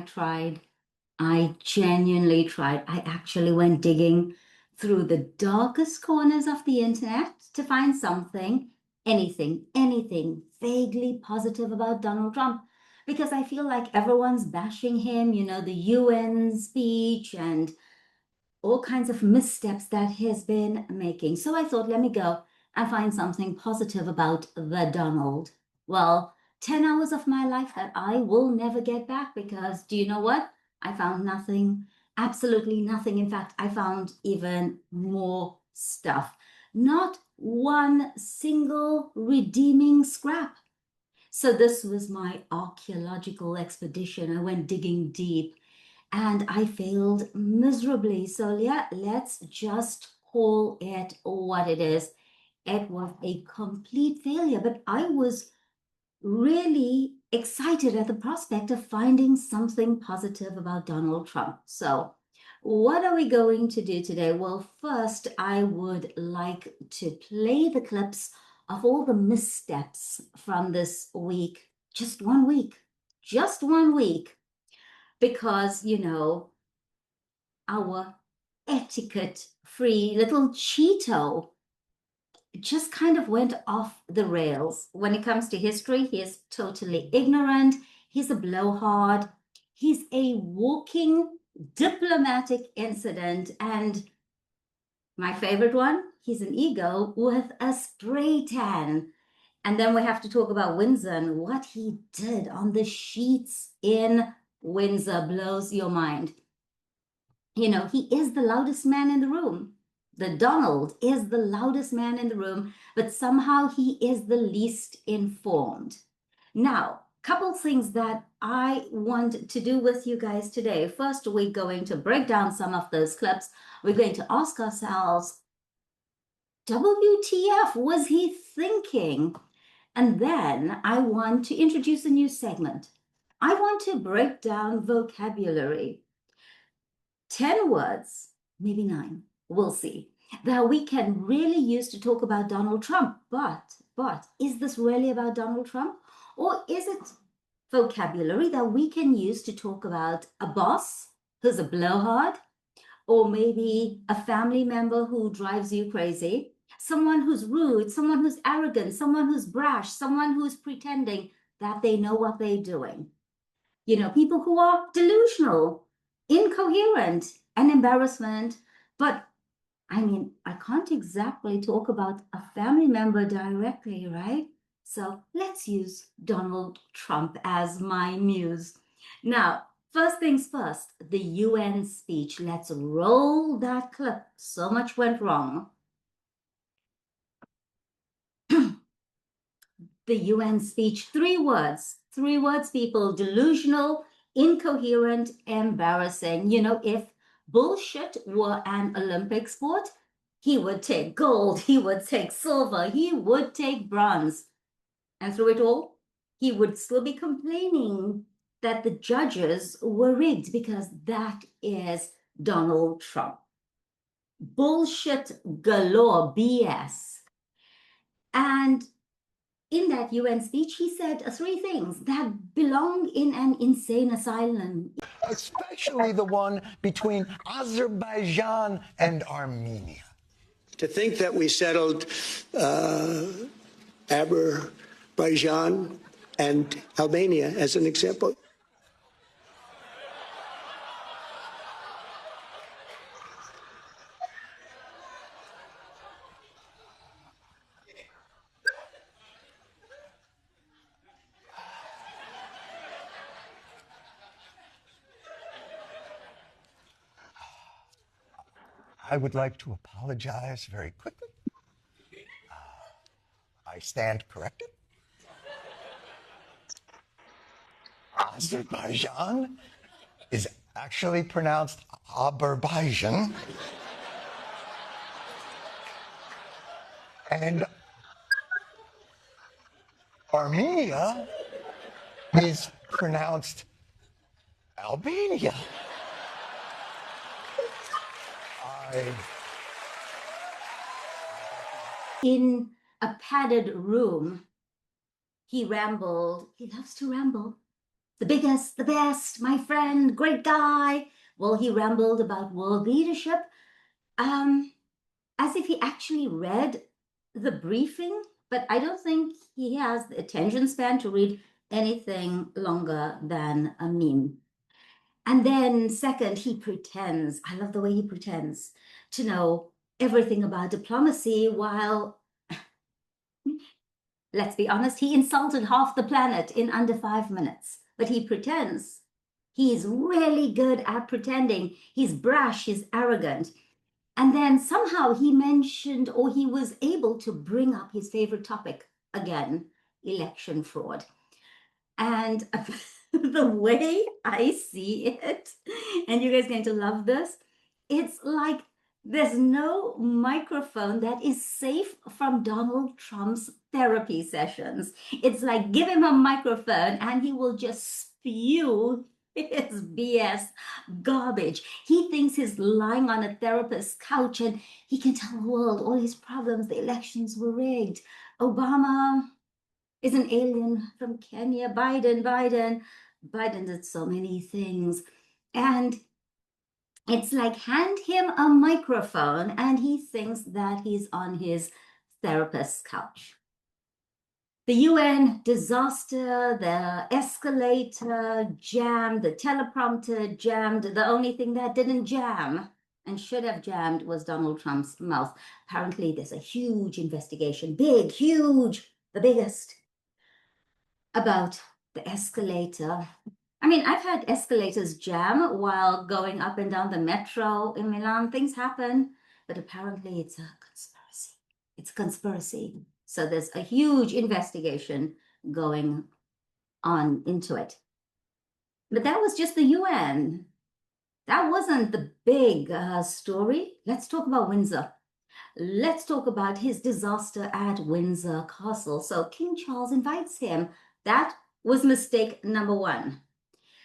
tried. I genuinely tried. I actually went digging through the darkest corners of the internet to find something, anything vaguely positive about Donald Trump. Because I feel like everyone's bashing him, the UN speech and all kinds of missteps that he's been making. So I thought, let me go and find something positive about the Donald. Well, 10 hours of my life that I will never get back because do you know what? I found nothing, absolutely nothing. In fact, I found even more stuff. Not one single redeeming scrap. So this was my archaeological expedition. I went digging deep and I failed miserably. So yeah, let's just call it what it is. It was a complete failure, but I was really excited at the prospect of finding something positive about Donald Trump. So what are we going to do today? Well, first, I would like to play the clips of all the missteps from this week. Just 1 week. Just 1 week because, our etiquette-free little Cheeto just kind of went off the rails. When it comes to history, he is totally ignorant. He's a blowhard. He's a walking diplomatic incident. And my favorite one, he's an ego with a spray tan. And then we have to talk about Windsor and what he did on the sheets in Windsor blows your mind. He is the loudest man in the room. The Donald is the loudest man in the room, but somehow he is the least informed. Now, couple things that I want to do with you guys today. First, we're going to break down some of those clips. We're going to ask ourselves, WTF was he thinking? And then I want to introduce a new segment. I want to break down vocabulary. 10 words, maybe 9, we'll see, that we can really use to talk about Donald Trump. But is this really about Donald Trump? Or is it vocabulary that we can use to talk about a boss who's a blowhard? Or maybe a family member who drives you crazy? Someone who's rude, someone who's arrogant, someone who's brash, someone who's pretending that they know what they're doing. People who are delusional, incoherent, and embarrassment. But I can't exactly talk about a family member directly, right? So let's use Donald Trump as my muse. Now, first things first, the UN speech. Let's roll that clip. So much went wrong. The UN speech, 3 words. 3 words, people: delusional, incoherent, embarrassing. If bullshit were an Olympic sport, he would take gold, he would take silver, he would take bronze. And through it all, he would still be complaining that the judges were rigged because that is Donald Trump. Bullshit galore, BS. And in that UN speech, he said 3 things that belong in an insane asylum. Especially the one between Azerbaijan and Armenia. To think that we settled Azerbaijan and Albania as an example. I would like to apologize very quickly. I stand corrected. Azerbaijan is actually pronounced Azerbaijan. And Armenia is pronounced Albania. In a padded room, he rambled. He loves to ramble. the biggest, the best, my friend, great guy. Well, he rambled about world leadership, as if he actually read the briefing, but I don't think he has the attention span to read anything longer than a meme. And then, second, he pretends, I love the way he pretends to know everything about diplomacy while, let's be honest, he insulted half the planet in under 5 minutes. But he pretends. He's really good at pretending. He's brash, he's arrogant. And then somehow he mentioned, or he was able to bring up his favorite topic again, election fraud. And the way I see it, and you guys are going to love this, it's like there's no microphone that is safe from Donald Trump's therapy sessions. It's like give him a microphone and he will just spew his BS garbage. He thinks he's lying on a therapist's couch and he can tell the world all his problems. The elections were rigged. Obama is an alien from Kenya. Biden did so many things. And it's like hand him a microphone and he thinks that he's on his therapist's couch. The UN disaster, the escalator jammed, the teleprompter jammed. The only thing that didn't jam and should have jammed was Donald Trump's mouth. Apparently, there's a huge investigation, big, huge, the biggest, about the escalator. I mean, I've had escalators jam while going up and down the metro in Milan. Things happen, but apparently it's a conspiracy. It's a conspiracy. So there's a huge investigation going on into it. But that was just the UN. That wasn't the big story. Let's talk about Windsor. Let's talk about his disaster at Windsor Castle. So King Charles invites him. That was mistake number one.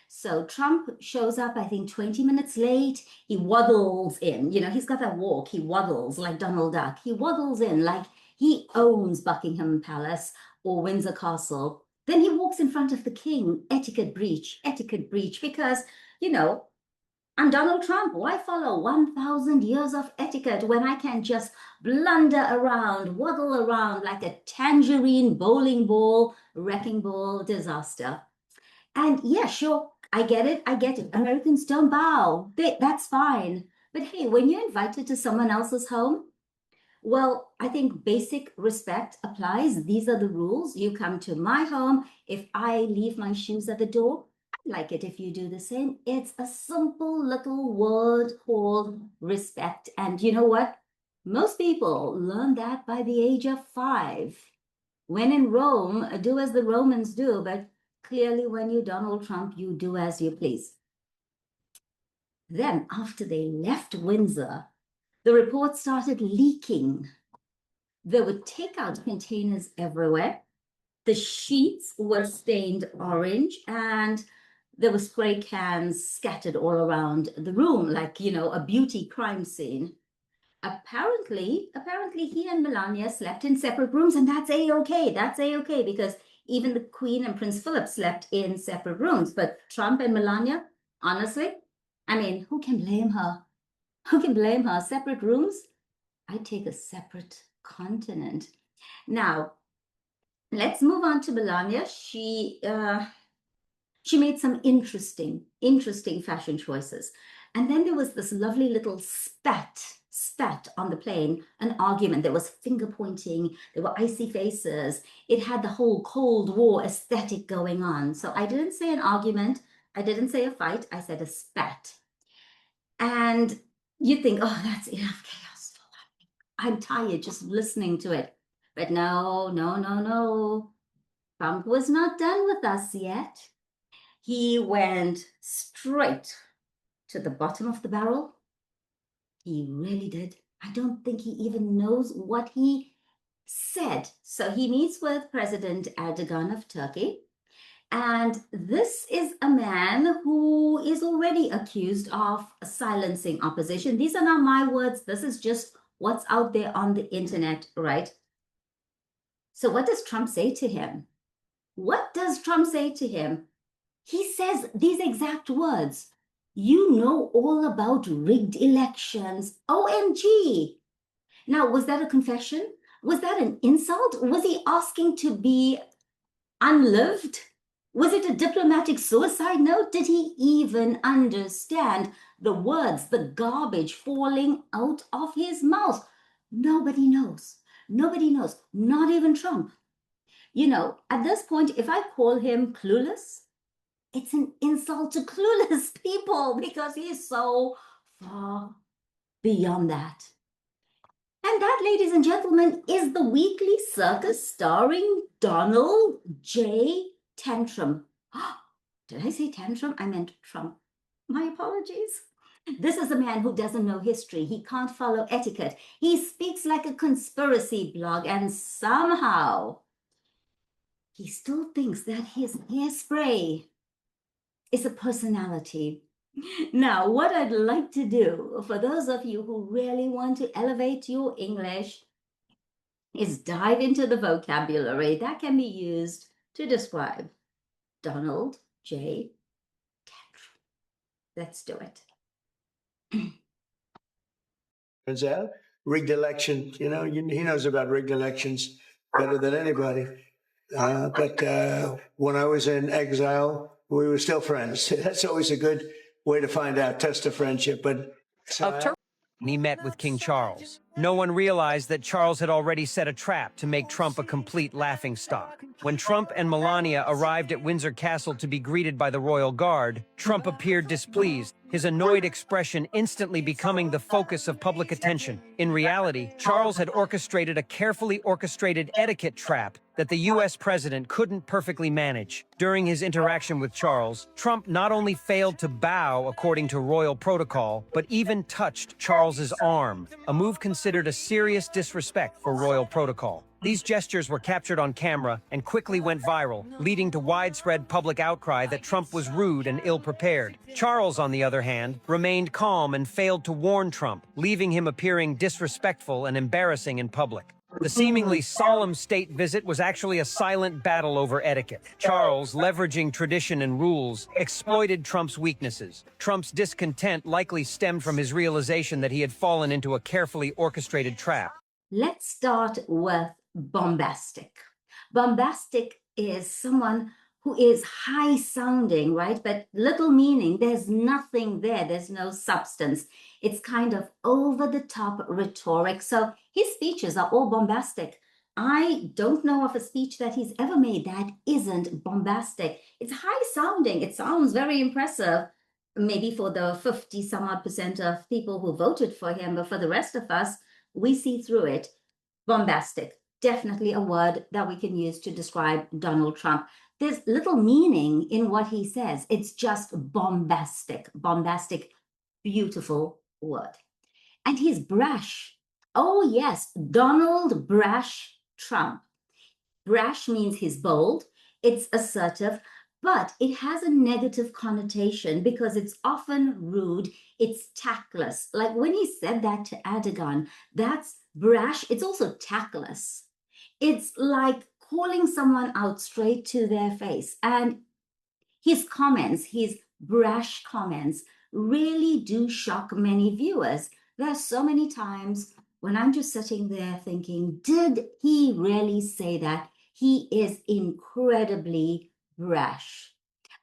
So Trump shows up, I think, 20 minutes late. He waddles in. You know, he's got that walk. He waddles like Donald Duck. He waddles in like he owns Buckingham Palace or Windsor Castle. Then he walks in front of the king. Etiquette breach, because, you know, I'm Donald Trump. Why follow 1,000 years of etiquette when I can just blunder around, waddle around like a tangerine bowling ball, wrecking ball disaster? And yeah, sure, I get it. Americans don't bow. That's fine. But hey, when you're invited to someone else's home, well, I think basic respect applies. These are the rules. You come to my home. If I leave my shoes at the door, I'd like it if you do the same. It's a simple little word called respect. And you know what? Most people learn that by the age of 5. When in Rome, do as the Romans do, but clearly when you're Donald Trump, you do as you please. Then after they left Windsor, the report started leaking. There were takeout containers everywhere. The sheets were stained orange and there were spray cans scattered all around the room, like, you know, a beauty crime scene. Apparently he and Melania slept in separate rooms, and that's a-okay. That's a-okay because even the Queen and Prince Philip slept in separate rooms. But Trump and Melania, honestly, I mean, who can blame her? Who can blame her? Separate rooms? I'd take a separate continent. Now, let's move on to Melania. She made some interesting fashion choices. And then there was this lovely little spat on the plane, an argument. There was finger pointing, there were icy faces. It had the whole Cold War aesthetic going on. So I didn't say an argument, I didn't say a fight, I said a spat. And you think, oh, that's enough chaos for one. I'm tired just listening to it. But no. Trump was not done with us yet. He went straight to the bottom of the barrel. He really did. I don't think he even knows what he said. So he meets with President Erdogan of Turkey. And this is a man who is already accused of silencing opposition. These are not my words. This is just what's out there on the internet, right? So what does Trump say to him? What does Trump say to him? He says these exact words. You know all about rigged elections. OMG. Now, was that a confession? Was that an insult? Was he asking to be unlived? Was it a diplomatic suicide note? Did he even understand the words, the garbage falling out of his mouth? Nobody knows. Nobody knows. Not even Trump. You know, at this point, if I call him clueless, it's an insult to clueless people because he's so far beyond that. And that, ladies and gentlemen, is the weekly circus starring Donald J. Tantrum. Did I say tantrum? I meant Trump. My apologies. This is a man who doesn't know history. He can't follow etiquette. He speaks like a conspiracy blog, and somehow he still thinks that his hairspray is a personality. Now, what I'd like to do for those of you who really want to elevate your English is dive into the vocabulary that can be used to describe Donald J. Tantrum. Let's do it. Turns out, rigged election, he knows about rigged elections better than anybody. But when I was in exile, we were still friends. That's always a good way to find out, test of friendship. But he met with King Charles. No one realized that Charles had already set a trap to make Trump a complete laughingstock. When Trump and Melania arrived at Windsor Castle to be greeted by the royal guard, Trump appeared displeased, his annoyed expression instantly becoming the focus of public attention. In reality, Charles had orchestrated a carefully orchestrated etiquette trap that the US president couldn't perfectly manage. During his interaction with Charles, Trump not only failed to bow according to royal protocol, but even touched Charles's arm, a move considered a serious disrespect for royal protocol. These gestures were captured on camera and quickly went viral, leading to widespread public outcry that Trump was rude and ill-prepared. Charles, on the other hand, remained calm and failed to warn Trump, leaving him appearing disrespectful and embarrassing in public. The seemingly solemn state visit was actually a silent battle over etiquette. Charles, leveraging tradition and rules, exploited Trump's weaknesses. Trump's discontent likely stemmed from his realization that he had fallen into a carefully orchestrated trap. Let's start with bombastic. Bombastic is someone who is high sounding, right? But little meaning. There's nothing there. There's no substance. It's kind of over the top rhetoric. So his speeches are all bombastic. I don't know of a speech that he's ever made that isn't bombastic. It's high sounding. It sounds very impressive, maybe for the 50 some odd % of people who voted for him, but for the rest of us, we see through it. Bombastic, definitely a word that we can use to describe Donald Trump. There's little meaning in what he says. It's just bombastic, bombastic, beautiful word. And he's brash. Oh yes, Donald Brash Trump. Brash means he's bold, it's assertive, but it has a negative connotation because it's often rude, it's tactless. Like when he said that to Erdogan, that's brash, it's also tactless. It's like calling someone out straight to their face. And his comments, his brash comments, really do shock many viewers. There are so many times when I'm just sitting there thinking, did he really say that? He is incredibly brash.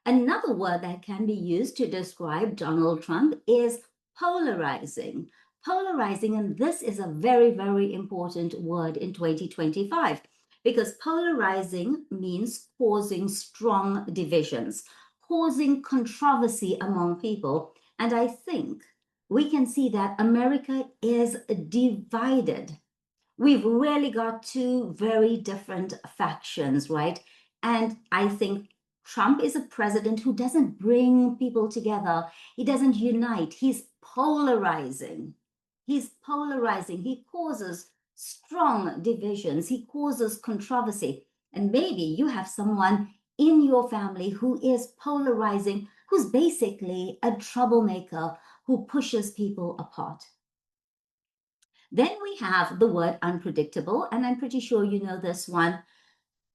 Another word that can be used to describe Donald Trump is polarizing. Polarizing, and this is a very, very important word in 2025 because polarizing means causing strong divisions, causing controversy among people. And I think we can see that America is divided. We've really got two very different factions, right? And I think Trump is a president who doesn't bring people together. He doesn't unite. He's polarizing. He's polarizing. He causes strong divisions. He causes controversy. And maybe you have someone in your family who is polarizing, who's basically a troublemaker who pushes people apart. Then we have the word unpredictable, and I'm pretty sure you know this one.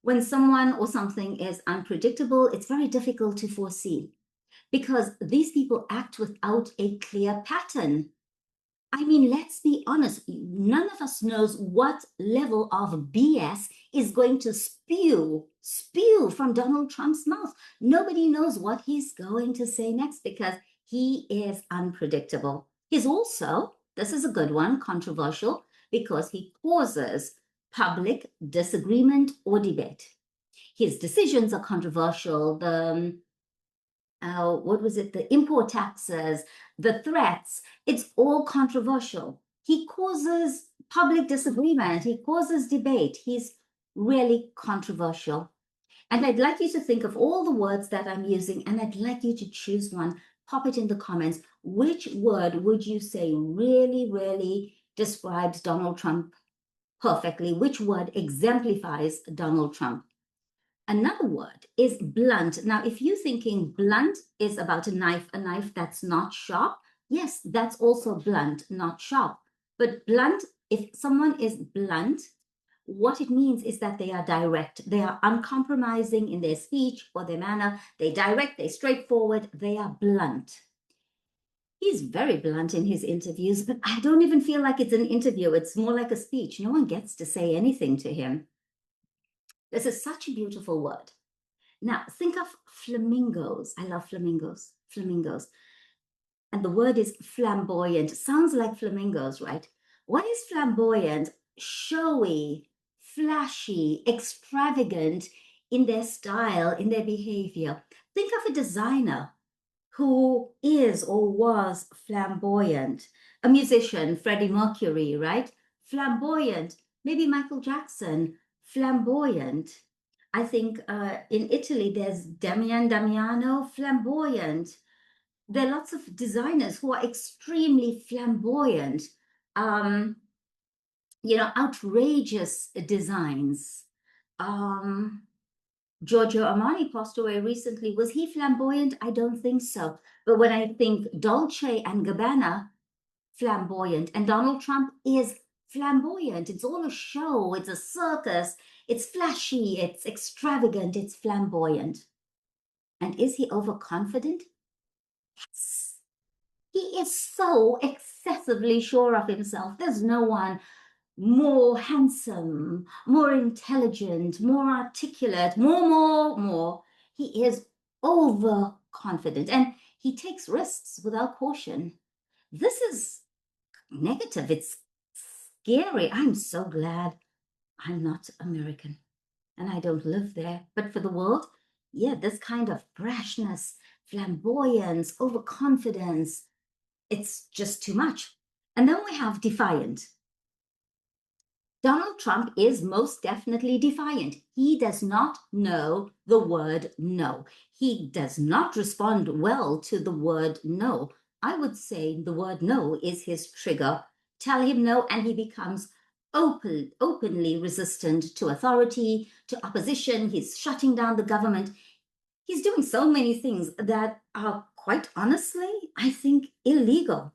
When someone or something is unpredictable, it's very difficult to foresee because these people act without a clear pattern. I mean, let's be honest, none of us knows what level of BS is going to spew from Donald Trump's mouth. Nobody knows what he's going to say next because he is unpredictable. He's also, this is a good one, controversial because he causes public disagreement or debate. His decisions are controversial. What was it? The import taxes, the threats, it's all controversial. He causes public disagreement, he causes debate. He's really controversial. And I'd like you to think of all the words that I'm using, and I'd like you to choose one. Pop it in the comments. Which word would you say really, really describes Donald Trump perfectly? Which word exemplifies Donald Trump? Another word is blunt. Now, if you're thinking blunt is about a knife that's not sharp, yes, that's also blunt, not sharp. But blunt, if someone is blunt, what it means is that they are direct. They are uncompromising in their speech or their manner. They direct, they're straightforward, they are blunt. He's very blunt in his interviews, but I don't even feel like it's an interview. It's more like a speech. No one gets to say anything to him. This is such a beautiful word. Now, think of flamingos. I love flamingos. Flamingos. And the word is flamboyant. Sounds like flamingos, right? What is flamboyant? Showy, flashy, extravagant in their style, in their behavior. Think of a designer who is or was flamboyant. A musician, Freddie Mercury, right? Flamboyant. Maybe Michael Jackson, flamboyant. I think in Italy, there's Damiano, flamboyant. There are lots of designers who are extremely flamboyant, outrageous designs. Giorgio Armani passed away recently. Was he flamboyant? I don't think so. But when I think Dolce and Gabbana, flamboyant, and Donald Trump is flamboyant. It's all a show. It's a circus. It's flashy. It's extravagant. It's flamboyant. And is he overconfident? Yes. He is so excessively sure of himself. There's no one more handsome, more intelligent, more articulate, more. He is overconfident and he takes risks without caution. This is negative. It's scary. I'm so glad I'm not American and I don't live there. But for the world, yeah, this kind of brashness, flamboyance, overconfidence, it's just too much. And then we have defiant. Donald Trump is most definitely defiant. He does not know the word no. He does not respond well to the word no. I would say the word no is his trigger. Tell him no, and he becomes openly resistant to authority, to opposition. He's shutting down the government. He's doing so many things that are, quite honestly, I think illegal.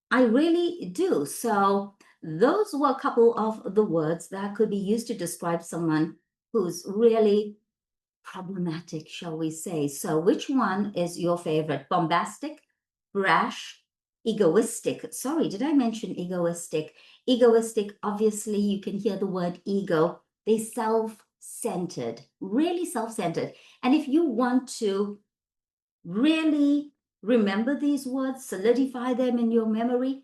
I really do. So those were a couple of the words that could be used to describe someone who's really problematic, shall we say. So which one is your favorite? Bombastic, brash, egoistic. Sorry, did I mention egoistic? Egoistic, obviously, you can hear the word ego. They self-centered, really self-centered. And if you want to really remember these words, solidify them in your memory,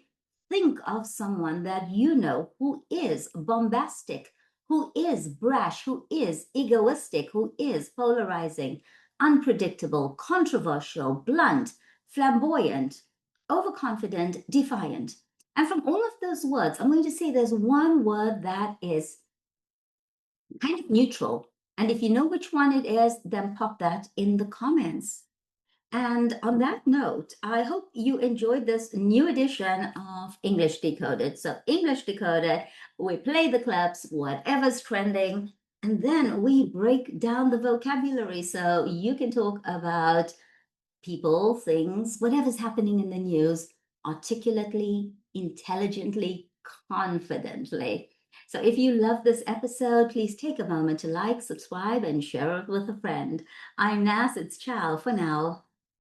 think of someone that you know who is bombastic, who is brash, who is egoistic, who is polarizing, unpredictable, controversial, blunt, flamboyant, overconfident, defiant. And from all of those words, I'm going to say there's one word that is kind of neutral. And if you know which one it is, then pop that in the comments. And on that note, I hope you enjoyed this new edition of English Decoded. So English Decoded, we play the clips, whatever's trending, and then we break down the vocabulary so you can talk about people, things, whatever's happening in the news articulately, intelligently, confidently. So if you love this episode, please take a moment to like, subscribe, and share it with a friend. I'm Nas, it's ciao for now.